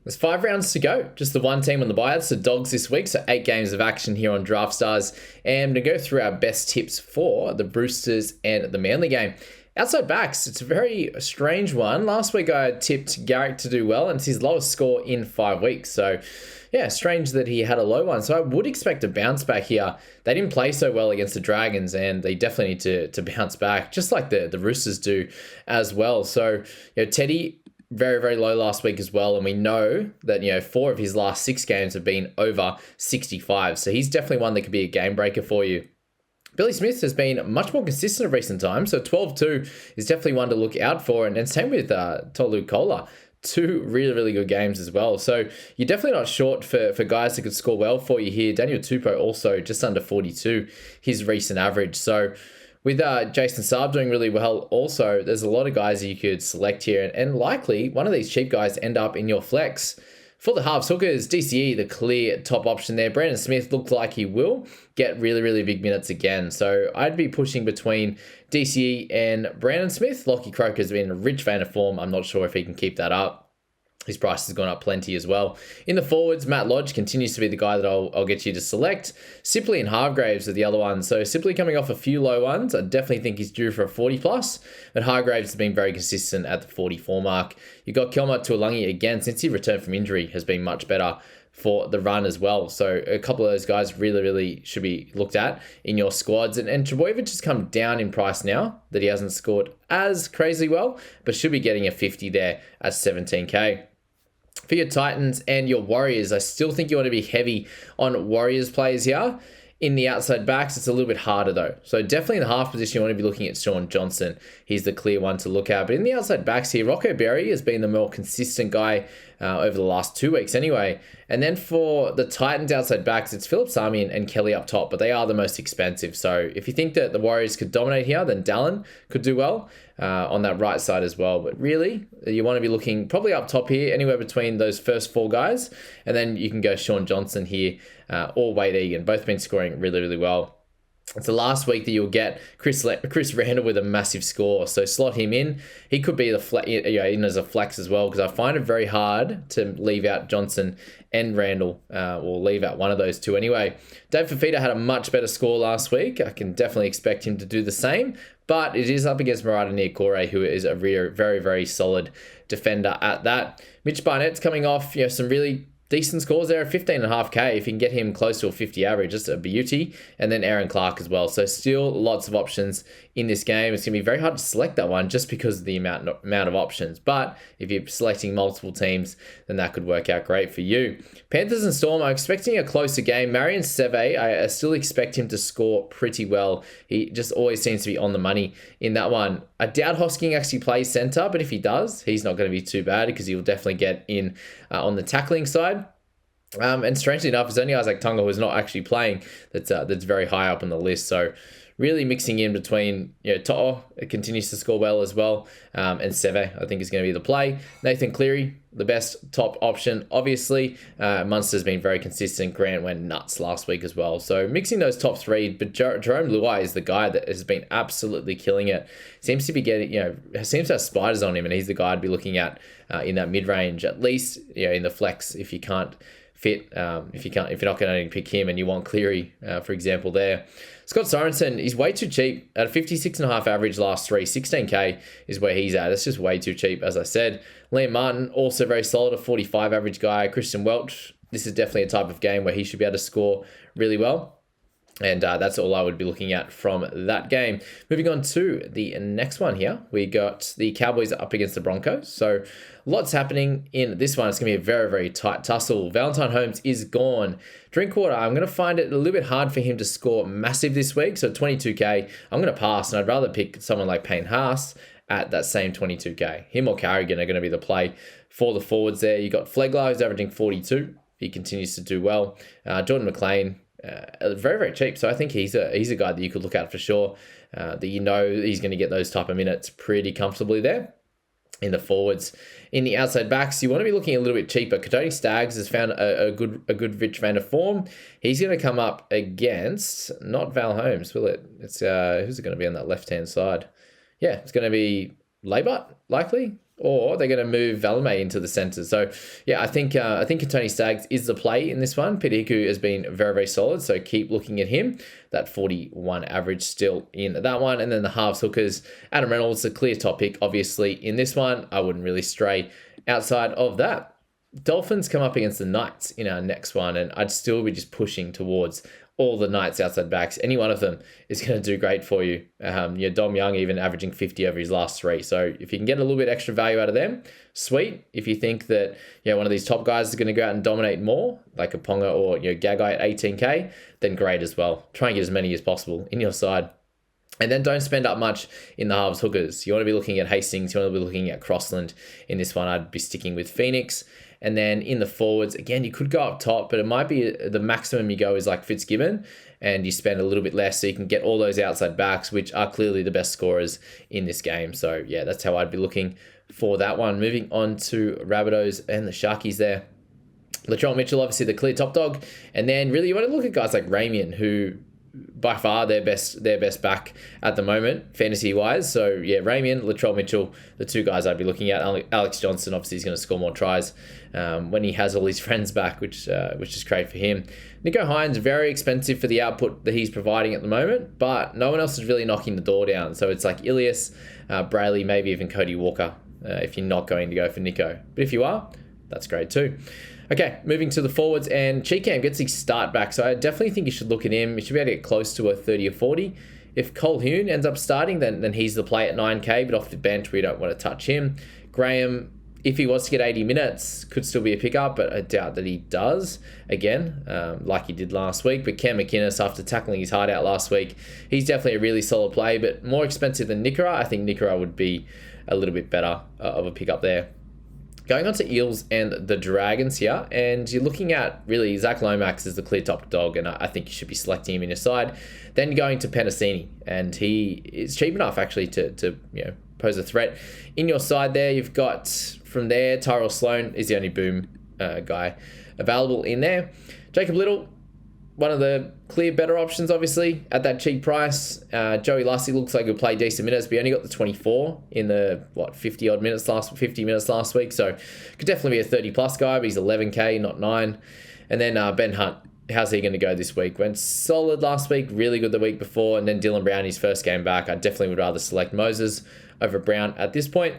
There's 5 rounds to go. Just the one team on the bye. That's the Dogs this week. So 8 games of action here on Draftstars. And to go through our best tips for the Roosters and the Manly game. Outside backs, it's a very strange one. Last week I tipped Garrick to do well, and it's his lowest score in 5 weeks. So yeah, strange that he had a low one. So I would expect a bounce back here. They didn't play so well against the Dragons, and they definitely need to bounce back, just like the Roosters do as well. So, Teddy, very, very low last week as well. And we know that, 4 of his last 6 games have been over 65. So he's definitely one that could be a game breaker for you. Billy Smith has been much more consistent in recent times. So 12-2 is definitely one to look out for. And same with Tolu Kola. 2 really, really good games as well. So you're definitely not short for guys that could score well for you here. Daniel Tupou also just under 42, his recent average. So with Jason Saab doing really well also, there's a lot of guys that you could select here. And likely one of these cheap guys end up in your flex. For the halves hookers, DCE, the clear top option there. Brandon Smith looked like he will get really, really big minutes again. So I'd be pushing between DCE and Brandon Smith. Lockie Croker's been in a rich vein of form. I'm not sure if he can keep that up. His price has gone up plenty as well. In the forwards, Matt Lodge continues to be the guy that I'll get you to select. Sipley and Hargraves are the other ones. So Sipley coming off a few low ones. I definitely think he's due for a 40 plus. But Hargraves has been very consistent at the 44 mark. You got Kelma Tuolangi again, since he returned from injury, has been much better for the run as well. So a couple of those guys really, really should be looked at in your squads. And Trbojevic has come down in price now that he hasn't scored as crazy well, but should be getting a 50 there at 17K. For your Titans and your Warriors, I still think you want to be heavy on Warriors players here. In the outside backs, it's a little bit harder though. So definitely in the half position, you want to be looking at Sean Johnson. He's the clear one to look at. But in the outside backs here, Rocco Berry has been the more consistent guy over the last 2 weeks anyway. And then for the Titans outside backs, it's Philip Sami and Kelly up top, but they are the most expensive. So if you think that the Warriors could dominate here, then Dallin could do well on that right side as well. But really, you want to be looking probably up top here, anywhere between those first 4 guys. And then you can go Sean Johnson here or Wade Egan. Both been scoring really, really well. It's the last week that you'll get Chris Randall with a massive score. So slot him in. He could be in as a flex as well, because I find it very hard to leave out Johnson and Randall, or leave out one of those two anyway. Dave Fafita had a much better score last week. I can definitely expect him to do the same, but it is up against Murata Niokore, who is a very, very solid defender at that. Mitch Barnett's coming off some really decent scores there at 15.5K. If you can get him close to a 50 average, just a beauty. And then Aaron Clark as well. So still lots of options in this game. It's going to be very hard to select that one just because of the amount of options. But if you're selecting multiple teams, then that could work out great for you. Panthers and Storm, I'm expecting a closer game. Marion Seve, I still expect him to score pretty well. He just always seems to be on the money in that one. I doubt Hosking actually plays centre, but if he does, he's not going to be too bad because he'll definitely get in on the tackling side. And strangely enough, it's only Isaac Tunga who's not actually playing that's very high up on the list. So really mixing in between, To'o continues to score well as well, and Seve I think is going to be the play. Nathan Cleary, the best top option, obviously. Munster's been very consistent. Grant went nuts last week as well. So mixing those top 3, but Jerome Luai is the guy that has been absolutely killing it. Seems to be getting, seems to have spiders on him, and he's the guy I'd be looking at in that mid-range, at least, in the flex if you can't fit, if you're not going to pick him and you want Cleary, for example, there. Scott Sorensen, he's way too cheap at a 56.5 average last 3. 16K is where he's at. It's just way too cheap, as I said. Liam Martin, also very solid, a 45 average guy. Christian Welch, this is definitely a type of game where he should be able to score really well. And that's all I would be looking at from that game. Moving on to the next one here. We got the Cowboys up against the Broncos. So lots happening in this one. It's going to be a very, very tight tussle. Valentine Holmes is gone. Drinkwater, I'm going to find it a little bit hard for him to score massive this week. So 22K, I'm going to pass. And I'd rather pick someone like Payne Haas at that same 22K. Him or Carrigan are going to be the play for the forwards there. You got Flegler, who's averaging 42. He continues to do well. Jordan McLean, very, very cheap. So I think he's a guy that you could look at for sure. That he's going to get those type of minutes pretty comfortably there in the forwards. In the outside backs, you want to be looking a little bit cheaper. Kadoni Staggs has found a good rich vein of form. He's going to come up against not Val Holmes, will it? It's who's it going to be on that left hand side? Yeah, it's going to be Labart, likely. or they're going to move Valame into the centre. So, yeah, I think Tony Staggs is the play in this one. Pitiku has been very, very solid, so keep looking at him. That 41 average still in that one. And then the halves hookers, Adam Reynolds, the clear top pick, obviously, in this one. I wouldn't really stray outside of that. Dolphins come up against the Knights in our next one, and I'd still be just pushing towards all the Knights outside backs. Any one of them is going to do great for you. Dom Young even averaging 50 over his last 3. So if you can get a little bit extra value out of them, sweet. If you think that one of these top guys is going to go out and dominate more, like a Ponga or Gagai at 18K, then great as well. Try and get as many as possible in your side. And then don't spend up much in the halves hookers. You want to be looking at Hastings. You want to be looking at Crossland. In this one, I'd be sticking with Phoenix. And then in the forwards, again, you could go up top, but it might be the maximum you go is like Fitzgibbon, and you spend a little bit less so you can get all those outside backs, which are clearly the best scorers in this game. So, yeah, that's how I'd be looking for that one. Moving on to Rabbitohs and the Sharkies there. Latrell Mitchell, obviously the clear top dog. And then really you want to look at guys like Ramian, who by far their best back at the moment, fantasy-wise. So, yeah, Ramian, Latrell Mitchell, the two guys I'd be looking at. Alex Johnson, obviously, is going to score more tries when he has all his friends back, which is great for him. Nico Hines, very expensive for the output that he's providing at the moment, but no one else is really knocking the door down. So it's like Ilias, Brayley, maybe even Cody Walker, if you're not going to go for Nico. But if you are, that's great too. Okay, moving to the forwards, and Cheekham gets his start back, so I definitely think you should look at him. You should be able to get close to a 30 or 40. If Colquhoun ends up starting, then he's the play at 9K, but off the bench, we don't want to touch him. Graham, if he was to get 80 minutes, could still be a pickup, but I doubt that he does, again, like he did last week. But Cam McInnes, after tackling his heart out last week, he's definitely a really solid play, but more expensive than Nikora. I think Nikora would be a little bit better of a pickup there. Going on to Eels and the Dragons here, and you're looking at really Zach Lomax is the clear top dog, and I think you should be selecting him in your side. Then going to Penasini, and he is cheap enough actually to pose a threat in your side there. You've got from there Tyrell Sloan is the only boom guy available in there. Jacob Little, one of the clear better options, obviously, at that cheap price. Joey Lassie looks like he'll play decent minutes, but he only got the 24 in the, 50 minutes last week. So could definitely be a 30-plus guy, but he's 11K, not 9. And then Ben Hunt, how's he going to go this week? Went solid last week, really good the week before, and then Dylan Brown, his first game back. I definitely would rather select Moses over Brown at this point.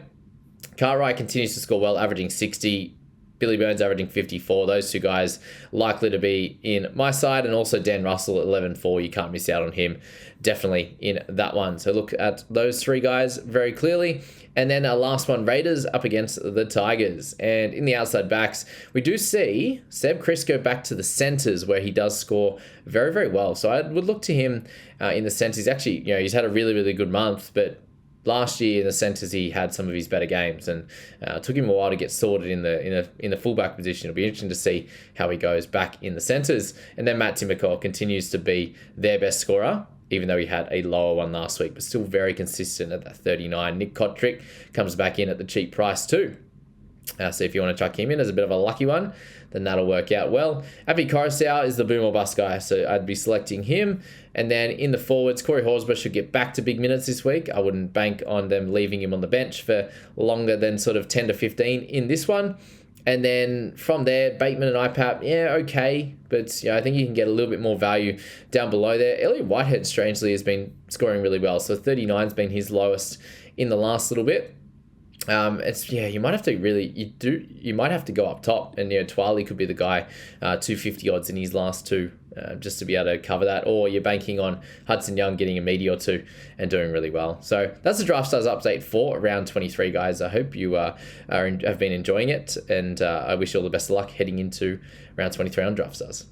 Cartwright continues to score well, averaging 60. Billy Burns averaging 54. Those two guys likely to be in my side. And also Dan Russell at 11-4. You can't miss out on him. Definitely in that one. So look at those three guys very clearly. And then our last one, Raiders up against the Tigers. And in the outside backs, we do see Seb Chris go back to the centres where he does score very, very well. So I would look to him in the centres. He's actually, he's had a really, really good month, but last year in the centres he had some of his better games, and it took him a while to get sorted in the fullback position. It'll be interesting to see how he goes back in the centres. And then Matt Timoko continues to be their best scorer, even though he had a lower one last week, but still very consistent at that 39. Nick Kotrick comes back in at the cheap price too. So if you want to chuck him in as a bit of a lucky one, then that'll work out well. Avi Coruscant is the boom or bust guy, so I'd be selecting him. And then in the forwards, Corey Horsburgh should get back to big minutes this week. I wouldn't bank on them leaving him on the bench for longer than sort of 10 to 15 in this one. And then from there, Bateman and IPAP, okay. But I think you can get a little bit more value down below there. Elliot Whitehead, strangely, has been scoring really well. So 39's been his lowest in the last little bit. You might have to you might have to go up top, and Twali could be the guy, 250 odds in his last two, just to be able to cover that, or you're banking on Hudson Young getting a meaty or two and doing really well. So that's the Draftstars update for round 23, guys. I hope you have been enjoying it, and I wish you all the best of luck heading into round 23 on Draftstars.